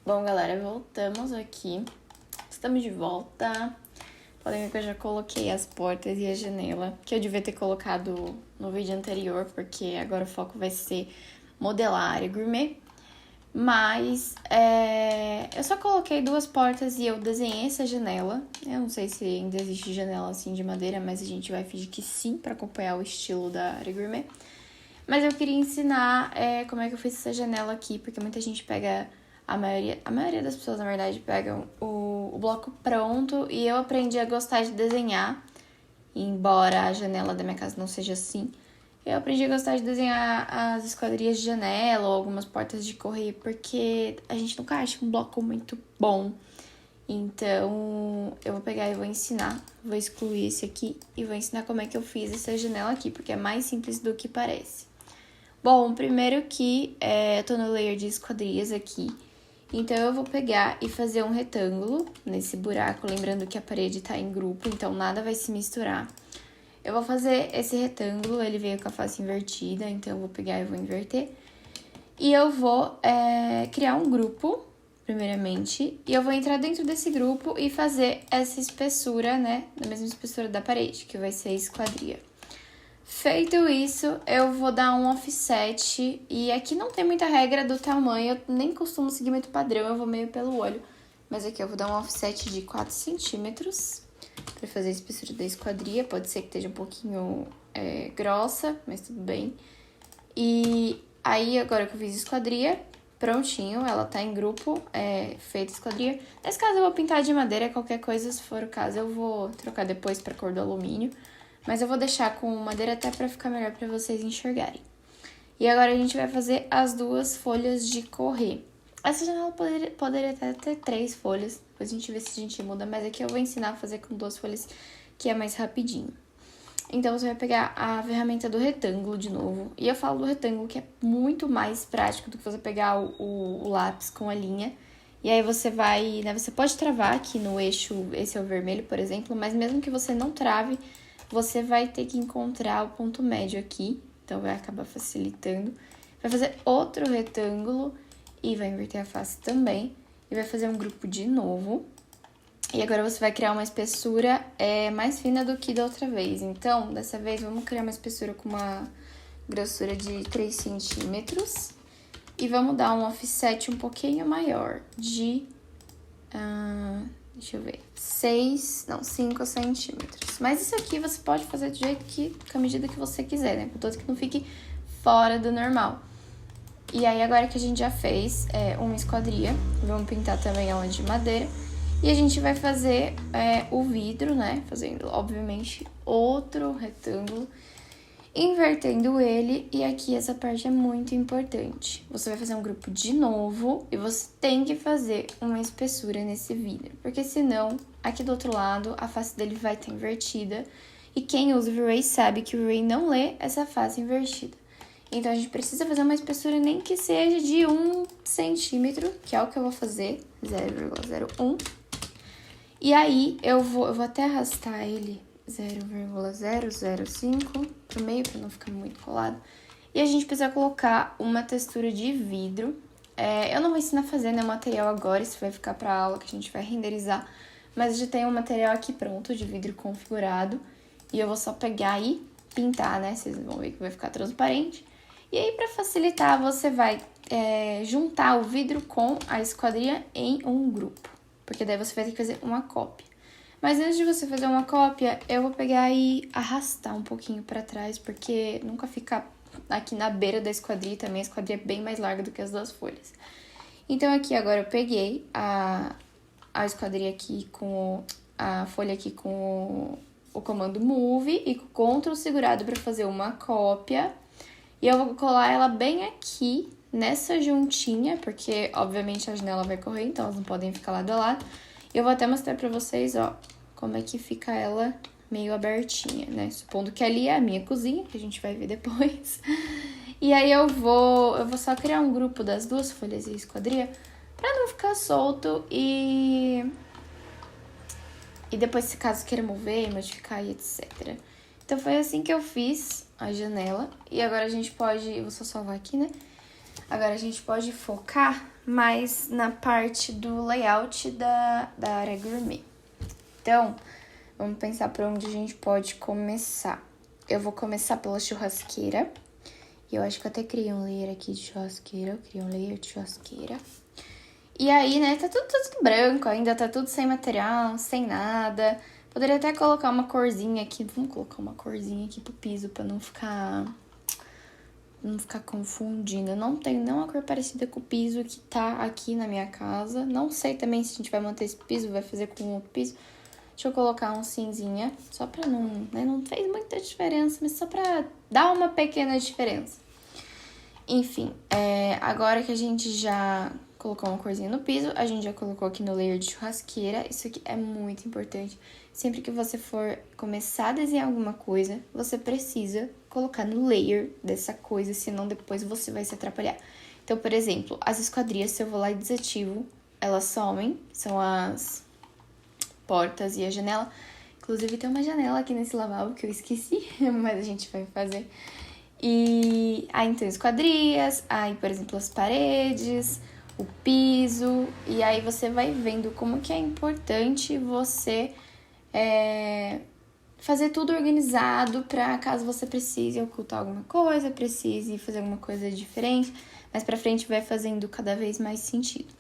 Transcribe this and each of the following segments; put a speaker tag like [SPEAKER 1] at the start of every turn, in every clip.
[SPEAKER 1] Bom, galera, voltamos aqui. Estamos de volta. Podem ver que eu já coloquei as portas e a janela, que eu devia ter colocado no vídeo anterior, porque agora o foco vai ser modelar a área gourmet. Mas eu só coloquei 2 portas e eu desenhei essa janela. Eu não sei se ainda existe janela assim de madeira, mas a gente vai fingir que sim, para acompanhar o estilo da área gourmet. Mas eu queria ensinar como é que eu fiz essa janela aqui, porque muita gente pega... A maioria das pessoas, na verdade, pegam o bloco pronto e eu aprendi a gostar de desenhar, embora a janela da minha casa não seja assim. Eu aprendi a gostar de desenhar as esquadrias de janela ou algumas portas de correr, porque a gente nunca acha um bloco muito bom. Então, eu vou pegar e vou ensinar, vou excluir esse aqui e vou ensinar como é que eu fiz essa janela aqui, porque é mais simples do que parece. Bom, primeiro que eu tô no layer de esquadrias aqui, então eu vou pegar e fazer um retângulo nesse buraco, lembrando que a parede tá em grupo, então nada vai se misturar. Eu vou fazer esse retângulo, ele veio com a face invertida, então eu vou pegar e vou inverter. E eu vou criar um grupo, primeiramente, e eu vou entrar dentro desse grupo e fazer essa espessura, né, da mesma espessura da parede, que vai ser a esquadria. Feito isso, eu vou dar um offset, e aqui não tem muita regra do tamanho, eu nem costumo seguir muito padrão, eu vou meio pelo olho. Mas aqui eu vou dar um offset de 4 centímetros para fazer a espessura da esquadria, pode ser que esteja um pouquinho grossa, mas tudo bem. E aí, agora que eu fiz a esquadria, prontinho, ela tá em grupo, feita a esquadria. Nesse caso eu vou pintar de madeira, qualquer coisa, se for o caso, eu vou trocar depois pra cor do alumínio. Mas eu vou deixar com madeira até pra ficar melhor pra vocês enxergarem. E agora a gente vai fazer as 2 folhas de correr. Essa janela poderia até ter 3 folhas, depois a gente vê se a gente muda, mas aqui eu vou ensinar a fazer com 2 folhas, que é mais rapidinho. Então, você vai pegar a ferramenta do retângulo de novo. E eu falo do retângulo, que é muito mais prático do que você pegar o lápis com a linha. E aí você vai, né, você pode travar aqui no eixo, esse é o vermelho, por exemplo, mas mesmo que você não trave, você vai ter que encontrar o ponto médio aqui, então vai acabar facilitando. Vai fazer outro retângulo e vai inverter a face também. E vai fazer um grupo de novo. E agora você vai criar uma espessura mais fina do que da outra vez. Então, dessa vez, vamos criar uma espessura com uma grossura de 3 centímetros. E vamos dar um offset um pouquinho maior, de... deixa eu ver, 5 centímetros. Mas isso aqui você pode fazer do jeito que, com a medida que você quiser, né? Contanto que não fique fora do normal. E aí, agora que a gente já fez uma esquadria, vamos pintar também ela de madeira. E a gente vai fazer o vidro, né? Fazendo, obviamente, outro retângulo, invertendo ele. E aqui essa parte é muito importante. Você vai fazer um grupo de novo e você tem que fazer uma espessura nesse vidro. Porque senão, aqui do outro lado, a face dele vai estar invertida. E quem usa o V-Ray sabe que o V-Ray não lê essa face invertida. Então, a gente precisa fazer uma espessura nem que seja de 1 centímetro, que é o que eu vou fazer, 0,01. E aí, eu vou até arrastar ele 0,005 pro meio, pra não ficar muito colado. E a gente precisa colocar uma textura de vidro. Eu não vou ensinar a fazer, né, o material agora, isso vai ficar pra aula que a gente vai renderizar. Mas eu já tenho um material aqui pronto, de vidro configurado. E eu vou só pegar e pintar, né, vocês vão ver que vai ficar transparente. E aí, pra facilitar, você vai juntar o vidro com a esquadria em um grupo. Porque daí você vai ter que fazer uma cópia. Mas antes de você fazer uma cópia, eu vou pegar e arrastar um pouquinho pra trás, porque nunca fica aqui na beira da esquadria também. A esquadria é bem mais larga do que as 2 folhas. Então, aqui agora eu peguei a esquadria aqui com a folha aqui com o comando Move e com o Ctrl segurado pra fazer uma cópia. E eu vou colar ela bem aqui, nessa juntinha, porque, obviamente, a janela vai correr, então elas não podem ficar lado a lado. E eu vou até mostrar pra vocês, ó, como é que fica ela meio abertinha, né? Supondo que ali é a minha cozinha, que a gente vai ver depois. E aí eu vou só criar um grupo das 2 folhas e esquadria, pra não ficar solto e depois, se caso queira mover, modificar e etc. Então, foi assim que eu fiz a janela. E agora a gente pode... Eu vou só salvar aqui, né? Agora a gente pode focar mais na parte do layout da área gourmet. Então, vamos pensar por onde a gente pode começar. Eu vou começar pela churrasqueira. E eu acho que eu até criei um layer aqui de churrasqueira. Eu criei um layer de churrasqueira. E aí, né, tá tudo branco, ainda tá tudo sem material, sem nada. Poderia até colocar uma corzinha aqui. Vamos colocar uma corzinha aqui pro piso pra não ficar confundindo. Eu não tenho nenhuma cor parecida com o piso que tá aqui na minha casa. Não sei também se a gente vai manter esse piso, vai fazer com outro piso. Deixa eu colocar um cinzinha, só pra não, né, não fez muita diferença, mas só pra dar uma pequena diferença. Enfim, agora que a gente já colocou uma corzinha no piso, a gente já colocou aqui no layer de churrasqueira. Isso aqui é muito importante. Sempre que você for começar a desenhar alguma coisa, você precisa colocar no layer dessa coisa, senão depois você vai se atrapalhar. Então, por exemplo, as esquadrias, se eu vou lá e desativo, elas somem, são as portas e a janela. Inclusive tem uma janela aqui nesse lavabo que eu esqueci, mas a gente vai fazer. E aí então esquadrias, aí por exemplo as paredes, o piso, e aí você vai vendo como que é importante você fazer tudo organizado para caso você precise ocultar alguma coisa, precise fazer alguma coisa diferente, mas pra frente vai fazendo cada vez mais sentido.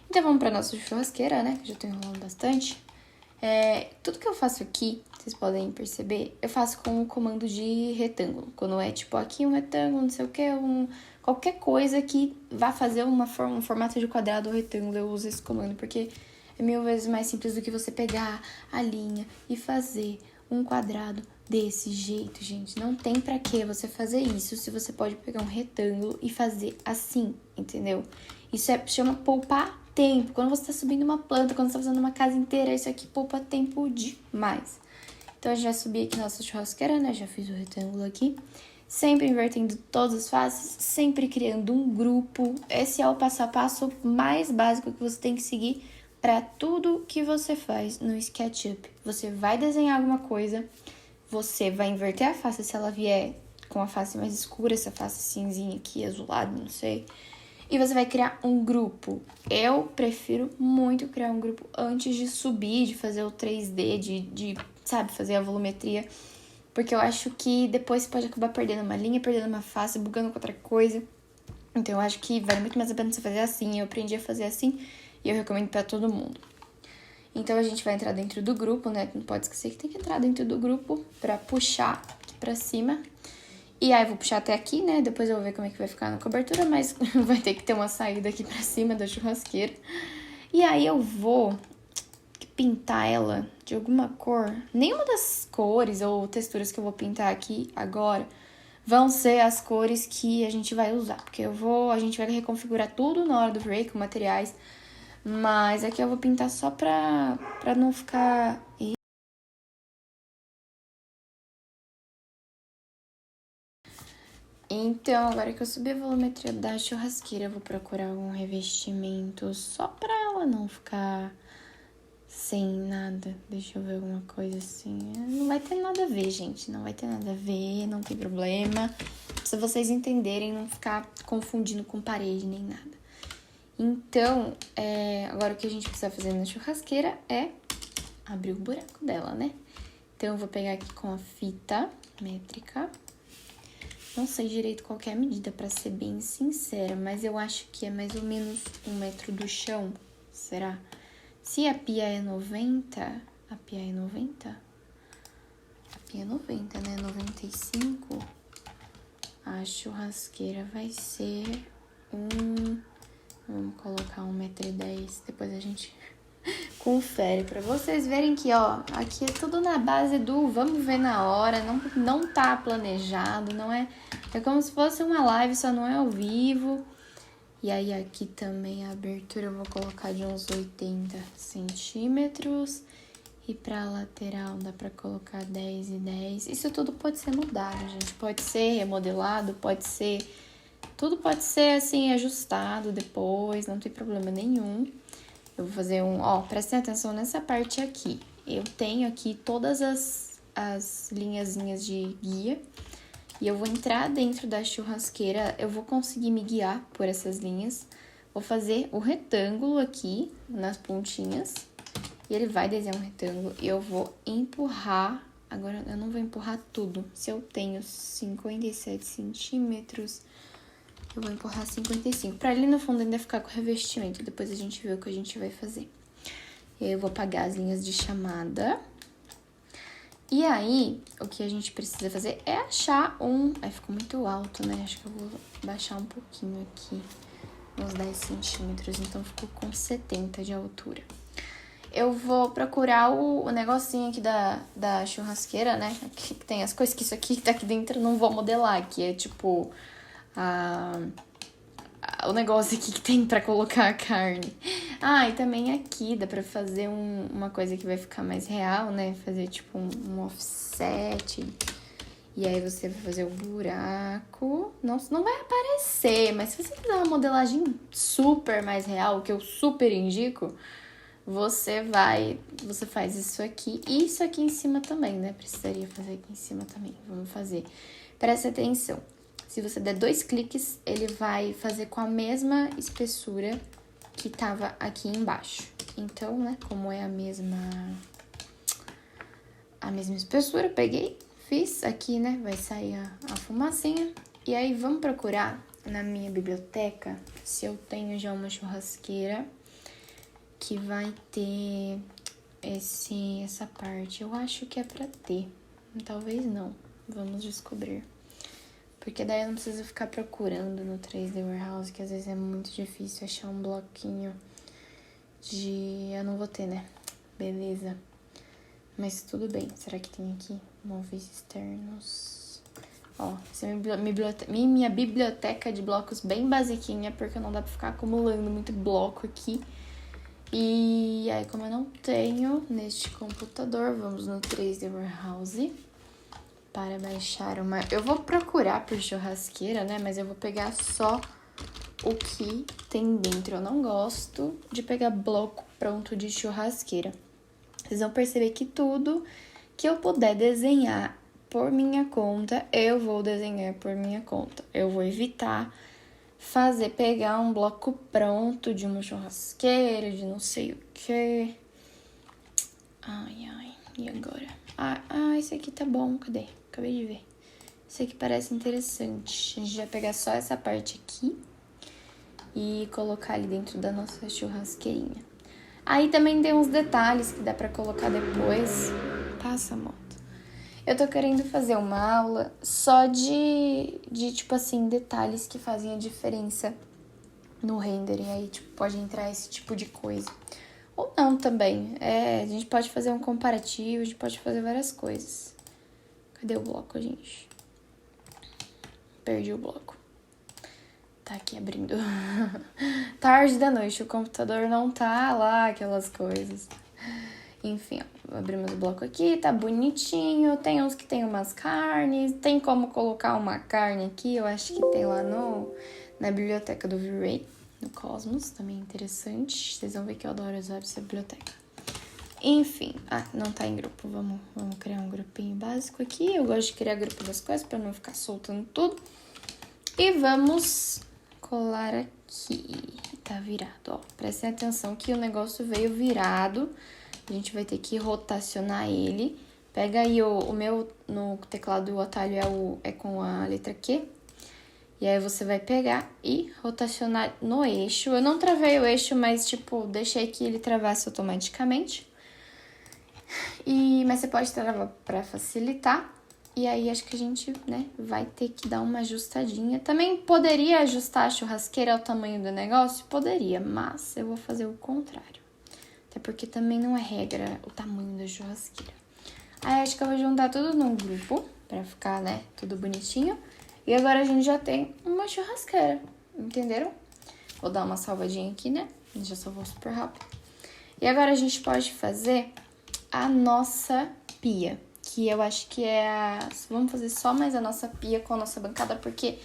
[SPEAKER 1] Então vamos pra nossa churrasqueira, né, que eu já tô enrolando bastante. Tudo que eu faço aqui, vocês podem perceber, eu faço com o comando de retângulo. Quando é tipo aqui um retângulo, não sei o que, qualquer coisa que vá fazer um formato de quadrado ou retângulo, eu uso esse comando, porque é 1000 vezes mais simples do que você pegar a linha e fazer um quadrado desse jeito, gente. Não tem pra que você fazer isso se você pode pegar um retângulo e fazer assim, entendeu? Isso chama poupar tempo. Quando você tá subindo uma planta, quando você tá fazendo uma casa inteira, isso aqui poupa tempo demais. Então, eu já subi aqui nossa churrasqueira, né? Já fiz o retângulo aqui. Sempre invertendo todas as faces, sempre criando um grupo. Esse é o passo a passo mais básico que você tem que seguir para tudo que você faz no SketchUp. Você vai desenhar alguma coisa, você vai inverter a face se ela vier com a face mais escura, essa face cinzinha aqui, azulada, não sei. E você vai criar um grupo. Eu prefiro muito criar um grupo antes de subir, de fazer o 3D, de sabe, fazer a volumetria. Porque eu acho que depois você pode acabar perdendo uma linha, perdendo uma face, bugando com outra coisa. Então eu acho que vale muito mais a pena você fazer assim. Eu aprendi a fazer assim e eu recomendo pra todo mundo. Então a gente vai entrar dentro do grupo, né? Não pode esquecer que tem que entrar dentro do grupo pra puxar aqui pra cima. E aí eu vou puxar até aqui, né? Depois eu vou ver como é que vai ficar na cobertura, mas vai ter que ter uma saída aqui pra cima da churrasqueira. E aí eu vou pintar ela de alguma cor. Nenhuma das cores ou texturas que eu vou pintar aqui agora vão ser as cores que a gente vai usar. Porque a gente vai reconfigurar tudo na hora do Ray com materiais. Mas aqui eu vou pintar só pra não ficar... Então, agora que eu subi a volumetria da churrasqueira, eu vou procurar um revestimento só pra ela não ficar sem nada. Deixa eu ver alguma coisa assim. Não vai ter nada a ver, gente. Não vai ter nada a ver, não tem problema. Se vocês entenderem, não ficar confundindo com parede nem nada. Então, agora o que a gente precisa fazer na churrasqueira é abrir o buraco dela, né? Então, eu vou pegar aqui com a fita métrica. Não sei direito qual que é a medida, pra ser bem sincera, mas eu acho que é mais ou menos 1 metro do chão, será? Se a pia é 90, a pia é 90? A pia é 90, né? 95. A churrasqueira vai ser vamos colocar 1,10 m, depois a gente confere pra vocês verem que, ó, aqui é tudo na base do vamos ver na hora, não tá planejado, não é... É como se fosse uma live, só não é ao vivo. E aí aqui também a abertura eu vou colocar de uns 80 centímetros. E pra lateral dá pra colocar 10 e 10. Isso tudo pode ser mudado, gente. Pode ser remodelado, pode ser... Tudo pode ser, assim, ajustado depois, não tem problema nenhum. Eu vou fazer prestem atenção nessa parte aqui. Eu tenho aqui todas as linhazinhas de guia. E eu vou entrar dentro da churrasqueira, eu vou conseguir me guiar por essas linhas. Vou fazer o retângulo aqui, nas pontinhas. E ele vai desenhar um retângulo e eu vou empurrar. Agora, eu não vou empurrar tudo. Se eu tenho 57 centímetros, eu vou empurrar 55. Pra ali no fundo ainda ficar com revestimento. Depois a gente vê o que a gente vai fazer. E aí eu vou apagar as linhas de chamada. E aí, o que a gente precisa fazer é achar um... Aí ficou muito alto, né? Acho que eu vou baixar um pouquinho aqui. Uns 10 centímetros. Então, ficou com 70 de altura. Eu vou procurar o negocinho aqui da churrasqueira, né? Aqui que tem as coisas, que isso aqui que tá aqui dentro eu não vou modelar, que é tipo o negócio aqui que tem pra colocar a carne. E também aqui dá pra fazer uma coisa que vai ficar mais real, né? Fazer tipo um offset. E aí você vai fazer o buraco. Não vai aparecer, mas se você quiser uma modelagem super mais real, que eu super indico... Você faz isso aqui e isso aqui em cima também, né? Precisaria fazer aqui em cima também. Vamos fazer. Presta atenção. Se você der 2 cliques, ele vai fazer com a mesma espessura que tava aqui embaixo. Então, né? Como é a mesma espessura, peguei, fiz aqui, né? Vai sair a fumacinha. E aí, vamos procurar na minha biblioteca se eu tenho já uma churrasqueira que vai ter essa parte. Eu acho que é pra ter. Talvez não. Vamos descobrir. Porque daí eu não preciso ficar procurando no 3D Warehouse, que às vezes é muito difícil achar um bloquinho de... Eu não vou ter, né? Beleza. Mas tudo bem. Será que tem aqui? Móveis externos. Ó, essa é minha biblioteca de blocos bem basiquinha, porque não dá pra ficar acumulando muito bloco aqui. E aí, como eu não tenho neste computador, vamos no 3D Warehouse para baixar uma... Eu vou procurar por churrasqueira, né? Mas eu vou pegar só o que tem dentro. Eu não gosto de pegar bloco pronto de churrasqueira. Vocês vão perceber que tudo que eu puder desenhar por minha conta, eu vou desenhar por minha conta. Eu vou evitar pegar um bloco pronto de uma churrasqueira, de não sei o que. E agora? Esse aqui tá bom, cadê? Acabei de ver. Esse aqui parece interessante. A gente vai pegar só essa parte aqui e colocar ali dentro da nossa churrasqueirinha. Aí também tem uns detalhes que dá pra colocar depois. Passa, moto. Eu tô querendo fazer uma aula só de tipo assim, detalhes que fazem a diferença no render. E aí, tipo, pode entrar esse tipo de coisa. Ou não também. A gente pode fazer um comparativo, a gente pode fazer várias coisas. Cadê o bloco, gente? Perdi o bloco. Tá aqui abrindo. Tarde da noite, o computador não tá lá, aquelas coisas. Enfim, ó, abrimos o bloco aqui, tá bonitinho. Tem uns que tem umas carnes. Tem como colocar uma carne aqui, eu acho que tem lá na biblioteca do V-Ray, no Cosmos, também é interessante. Vocês vão ver que eu adoro usar essa biblioteca. Enfim, não tá em grupo, vamos criar um grupinho básico aqui. Eu gosto de criar grupo das coisas pra não ficar soltando tudo. E vamos colar aqui, tá virado, ó. Prestem atenção que o negócio veio virado. A gente vai ter que rotacionar ele. Pega aí o meu, no teclado o atalho é com a letra Q. E aí você vai pegar e rotacionar no eixo. Eu não travei o eixo, mas tipo, deixei que ele travasse automaticamente. Mas você pode travar pra facilitar. E aí acho que a gente, né, vai ter que dar uma ajustadinha. Também poderia ajustar a churrasqueira ao tamanho do negócio? Poderia, mas eu vou fazer o contrário. Até porque também não é regra o tamanho da churrasqueira. Aí acho que eu vou juntar tudo num grupo, pra ficar, né, tudo bonitinho. E agora a gente já tem uma churrasqueira, entenderam? Vou dar uma salvadinha aqui, né? Já salvou super rápido. E agora a gente pode fazer a nossa pia, que eu acho que vamos fazer só mais a nossa pia com a nossa bancada, porque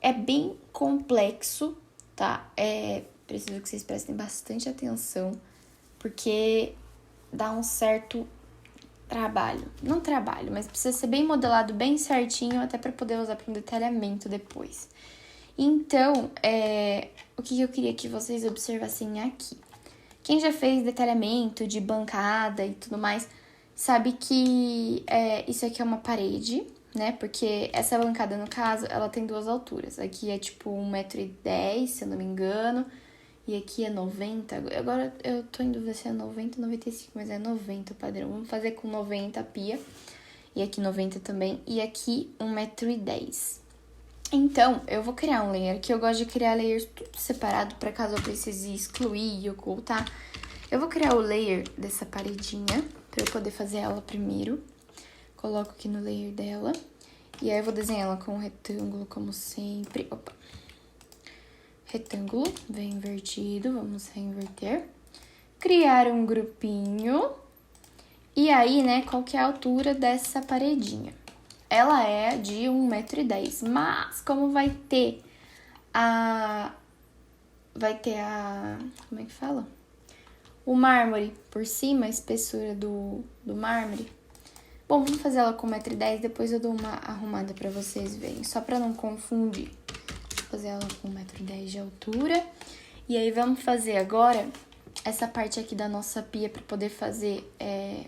[SPEAKER 1] é bem complexo, tá? Preciso que vocês prestem bastante atenção, porque dá um certo trabalho. Não trabalho, mas precisa ser bem modelado, bem certinho, até pra poder usar para um detalhamento depois. Então, o que eu queria que vocês observassem aqui? Quem já fez detalhamento de bancada e tudo mais, sabe que isso aqui é uma parede, né? Porque essa bancada, no caso, ela tem duas alturas. Aqui é tipo 1,10 m, se eu não me engano. E aqui é 90. Agora eu tô em dúvida se é 90 ou 95, mas é 90 o padrão. Vamos fazer com 90 a pia. E aqui 90 também. E aqui 1,10 m. Então, eu vou criar um layer, que eu gosto de criar layers tudo separado, para caso eu precise excluir e ocultar. Eu vou criar o layer dessa paredinha, para eu poder fazer ela primeiro. Coloco aqui no layer dela. E aí eu vou desenhar ela com um retângulo, como sempre. Opa! Retângulo, vem invertido, vamos reinverter. Criar um grupinho. E aí, né, qual que é a altura dessa paredinha? Ela é de 1,10 m, mas como vai ter a... Como é que fala? O mármore por cima, a espessura do mármore. Bom, vamos fazer ela com 1,10 m, depois eu dou uma arrumada pra vocês verem, só pra não confundir. Vou fazer ela com 1,10 m de altura. E aí, vamos fazer agora essa parte aqui da nossa pia pra poder fazer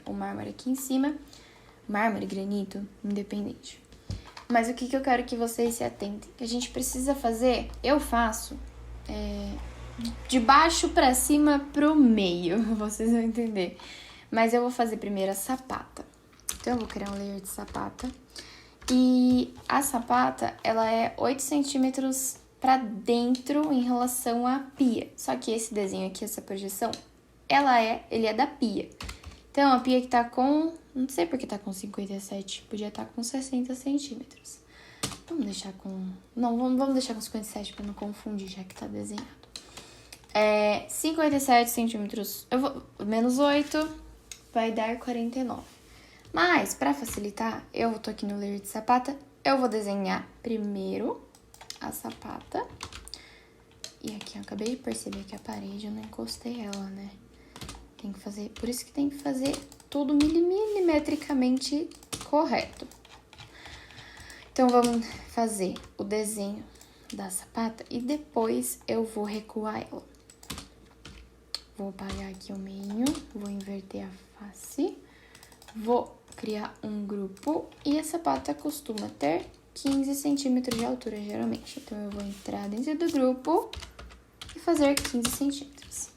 [SPEAKER 1] o mármore aqui em cima. Mármore, granito, independente. Mas o que eu quero que vocês se atentem? Que a gente precisa fazer, eu faço de baixo pra cima pro meio, vocês vão entender. Mas eu vou fazer primeiro a sapata. Então, eu vou criar um layer de sapata. E a sapata, ela é 8 centímetros pra dentro em relação à pia. Só que esse desenho aqui, essa projeção, ele é da pia. Então, a pia que tá com... Não sei porque tá com 57, podia estar com 60 centímetros. Vamos deixar com... Não, vamos deixar com 57 pra não confundir, já que tá desenhado. 57 centímetros, menos 8, vai dar 49. Mas, pra facilitar, eu tô aqui no layer de sapata, eu vou desenhar primeiro a sapata. E aqui eu acabei de perceber que a parede, eu não encostei ela, né? Tem que fazer, por isso que tem que fazer tudo milimetricamente correto. Então, vamos fazer o desenho da sapata e depois eu vou recuar ela. Vou apagar aqui o meio, vou inverter a face, vou criar um grupo e a sapata costuma ter 15 centímetros de altura, geralmente. Então, eu vou entrar dentro do grupo e fazer 15 centímetros.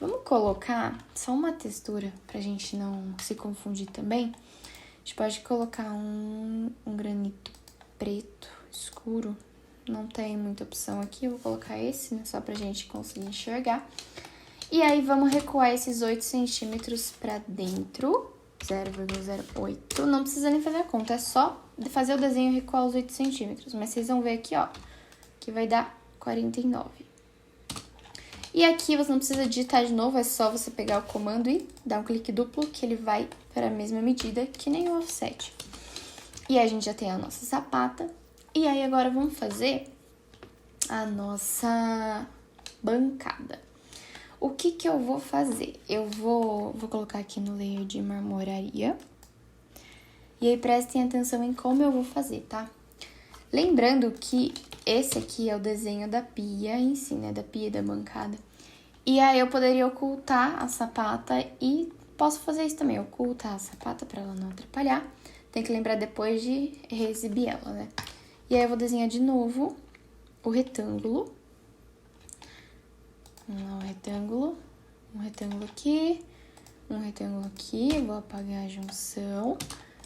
[SPEAKER 1] Vamos colocar só uma textura pra gente não se confundir também. A gente pode colocar um granito preto escuro. Não tem muita opção aqui, eu vou colocar esse, né? Só pra gente conseguir enxergar. E aí, vamos recuar esses 8 centímetros pra dentro. 0,08. Não precisa nem fazer a conta, é só fazer o desenho e recuar os 8 centímetros. Mas vocês vão ver aqui, ó, que vai dar 49. E aqui você não precisa digitar de novo, é só você pegar o comando e dar um clique duplo, que ele vai para a mesma medida que nem o offset. E aí, a gente já tem a nossa sapata. E aí, agora vamos fazer a nossa bancada. O que eu vou fazer? Eu vou colocar aqui no layer de marmoraria. E aí, prestem atenção em como eu vou fazer, tá? Lembrando que esse aqui é o desenho da pia em si, né? Da pia e da bancada. E aí, eu poderia ocultar a sapata e posso fazer isso também. Ocultar a sapata pra ela não atrapalhar. Tem que lembrar depois de reexibir ela, né? E aí, eu vou desenhar de novo o retângulo. Vamos lá, um retângulo aqui, um retângulo aqui. Vou apagar a junção.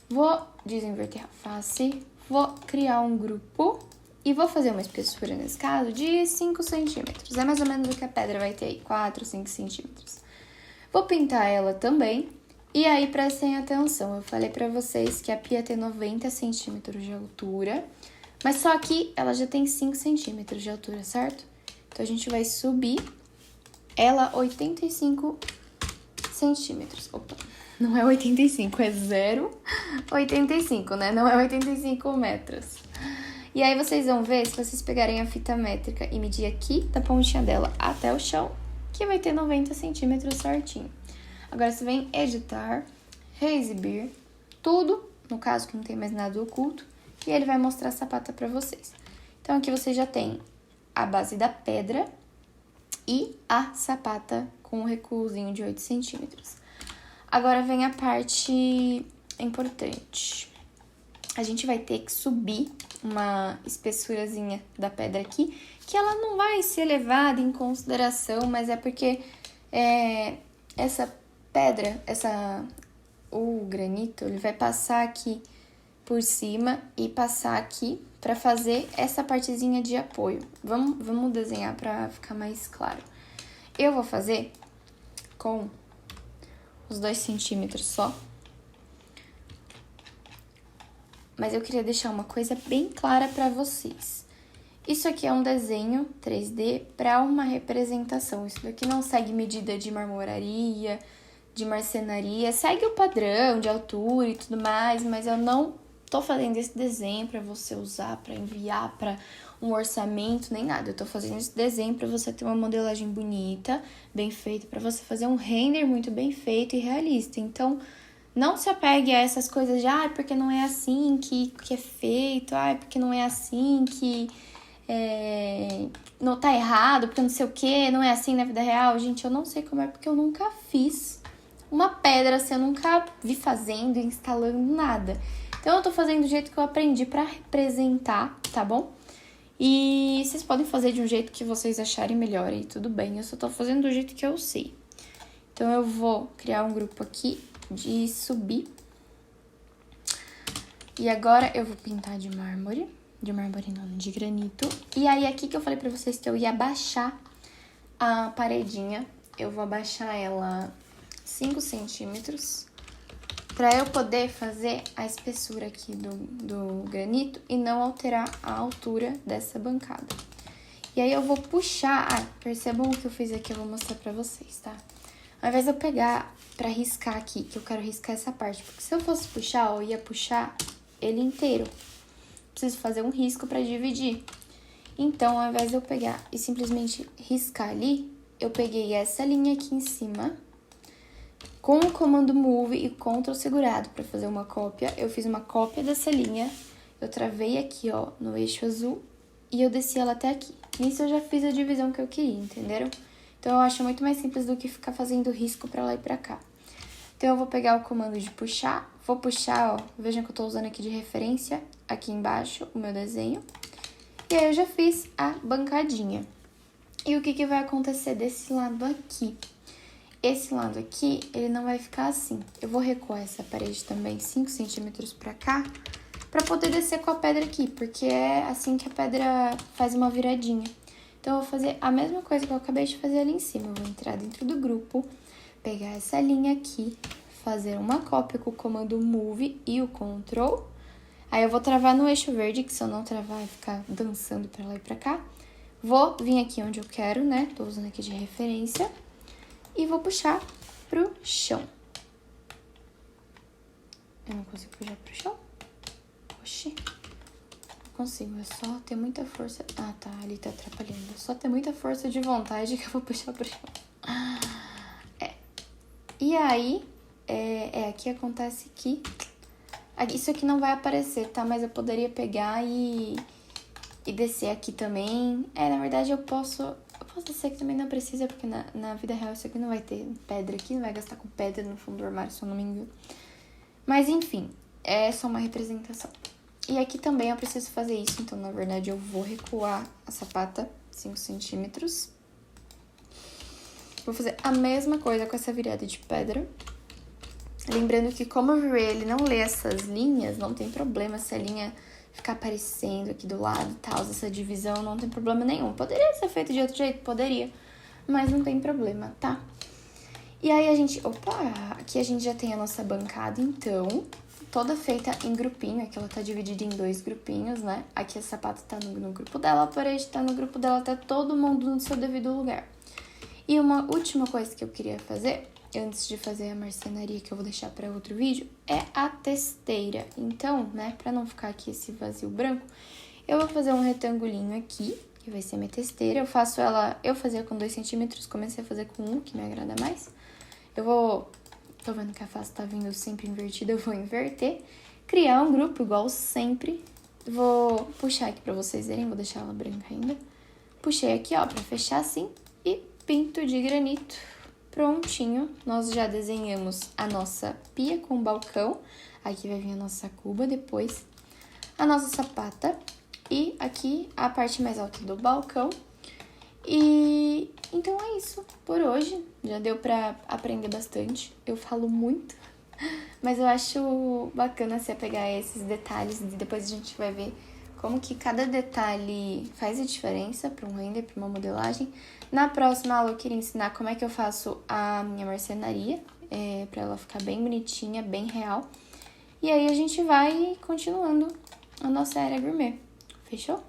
[SPEAKER 1] Vou desinverter a face. Vou criar um grupo. E vou fazer uma espessura, nesse caso, de 5 centímetros. É mais ou menos o que a pedra vai ter aí, 4, 5 centímetros. Vou pintar ela também. E aí, prestem atenção. Eu falei pra vocês que a pia tem 90 centímetros de altura. Mas só que ela já tem 5 centímetros de altura, certo? Então, a gente vai subir ela 85 centímetros. Opa, não é 85, é 0,85, né? Não é 85 metros. E aí, vocês vão ver, se vocês pegarem a fita métrica e medir aqui, da pontinha dela até o chão, que vai ter 90 centímetros certinho. Agora, você vem editar, reexibir tudo, no caso que não tem mais nada oculto, e ele vai mostrar a sapata pra vocês. Então, aqui você já tem a base da pedra e a sapata com um recuozinho de 8 centímetros. Agora vem a parte importante. A gente vai ter que subir uma espessurazinha da pedra aqui, que ela não vai ser levada em consideração, mas é porque essa pedra, o granito, ele vai passar aqui por cima e passar aqui para fazer essa partezinha de apoio. Vamos desenhar para ficar mais claro. Eu vou fazer com os 2 centímetros só. Mas eu queria deixar uma coisa bem clara para vocês. Isso aqui é um desenho 3D para uma representação. Isso daqui não segue medida de marmoraria, de marcenaria. Segue o padrão de altura e tudo mais, mas eu não tô fazendo esse desenho para você usar, para enviar para um orçamento, nem nada. Eu tô fazendo esse desenho para você ter uma modelagem bonita, bem feita, para você fazer um render muito bem feito e realista. Então, não se apegue a essas coisas de, porque não é assim que é feito, porque não é assim que não tá errado, porque não sei o que, não é assim na vida real. Gente, eu não sei como é, porque eu nunca fiz uma pedra assim, eu nunca vi fazendo e instalando nada. Então, eu tô fazendo do jeito que eu aprendi pra representar, tá bom? E vocês podem fazer de um jeito que vocês acharem melhor e tudo bem. Eu só tô fazendo do jeito que eu sei. Então, eu vou criar um grupo aqui de subir. E agora eu vou pintar de mármore não, de granito. E aí, aqui que eu falei pra vocês que eu ia abaixar a paredinha, eu vou abaixar ela 5 centímetros pra eu poder fazer a espessura aqui do granito e não alterar a altura dessa bancada. E aí eu vou puxar, percebam o que eu fiz aqui, eu vou mostrar pra vocês, tá? Ao invés de eu pegar pra riscar aqui, que eu quero riscar essa parte, porque se eu fosse puxar, eu ia puxar ele inteiro. Preciso fazer um risco pra dividir. Então, ao invés de eu pegar e simplesmente riscar ali, eu peguei essa linha aqui em cima, com o comando Move e Ctrl segurado pra fazer uma cópia. Eu fiz uma cópia dessa linha, eu travei aqui, ó, no eixo azul, e eu desci ela até aqui. Nisso eu já fiz a divisão que eu queria, entenderam? Então, eu acho muito mais simples do que ficar fazendo risco pra lá e pra cá. Então, eu vou pegar o comando de puxar. Vou puxar, ó, vejam que eu tô usando aqui de referência, aqui embaixo, o meu desenho. E aí, eu já fiz a bancadinha. E o que vai acontecer desse lado aqui? Esse lado aqui, ele não vai ficar assim. Eu vou recuar essa parede também 5 centímetros pra cá, pra poder descer com a pedra aqui, porque é assim que a pedra faz uma viradinha. Então, eu vou fazer a mesma coisa que eu acabei de fazer ali em cima. Eu vou entrar dentro do grupo, pegar essa linha aqui, fazer uma cópia com o comando Move e o Ctrl. Aí, eu vou travar no eixo verde, que se eu não travar, vai ficar dançando pra lá e pra cá. Vou vir aqui onde eu quero, né? Tô usando aqui de referência. E vou puxar pro chão. Eu não consigo puxar pro chão? Oxi. Não consigo, é só ter muita força. Ah, tá, ali tá atrapalhando. É só ter muita força de vontade que eu vou puxar pro chão. E aí, aqui acontece que... Isso aqui não vai aparecer, tá? Mas eu poderia pegar e descer aqui também. Na verdade, eu posso descer aqui também, não precisa, porque na vida real isso aqui não vai ter pedra aqui, não vai gastar com pedra no fundo do armário, se eu não me engano. Mas, enfim, é só uma representação. E aqui também eu preciso fazer isso, então, na verdade, eu vou recuar a sapata 5 centímetros. Vou fazer a mesma coisa com essa virada de pedra. Lembrando que, como o V-Ray ele não lê essas linhas, não tem problema se a linha ficar aparecendo aqui do lado e tal, essa divisão, não tem problema nenhum. Poderia ser feito de outro jeito? Poderia, mas não tem problema, tá? E aí, aqui a gente já tem a nossa bancada, então, toda feita em grupinho. Aqui ela tá dividida em 2 grupinhos, né? Aqui a sapata tá no grupo dela, a parede tá no grupo dela, tá todo mundo no seu devido lugar. E uma última coisa que eu queria fazer, antes de fazer a marcenaria, que eu vou deixar para outro vídeo, é a testeira. Então, né, para não ficar aqui esse vazio branco, eu vou fazer um retangulinho aqui, que vai ser minha testeira. Eu fazia com 2 centímetros, comecei a fazer com 1, que me agrada mais. Eu vou tô vendo que a face tá vindo sempre invertida, eu vou inverter. Criar um grupo igual sempre. Vou puxar aqui pra vocês verem, vou deixar ela branca ainda. Puxei aqui, ó, pra fechar assim. E pinto de granito. Prontinho. Nós já desenhamos a nossa pia com balcão. Aqui vai vir a nossa cuba depois. A nossa sapata. E aqui a parte mais alta do balcão. E então é isso por hoje. Já deu pra aprender bastante. Eu falo muito, mas eu acho bacana você pegar esses detalhes e depois a gente vai ver como que cada detalhe faz a diferença para um render, para uma modelagem. Na próxima aula eu queria ensinar como é que eu faço a minha marcenaria, para ela ficar bem bonitinha, bem real. E aí a gente vai continuando a nossa era gourmet. Fechou?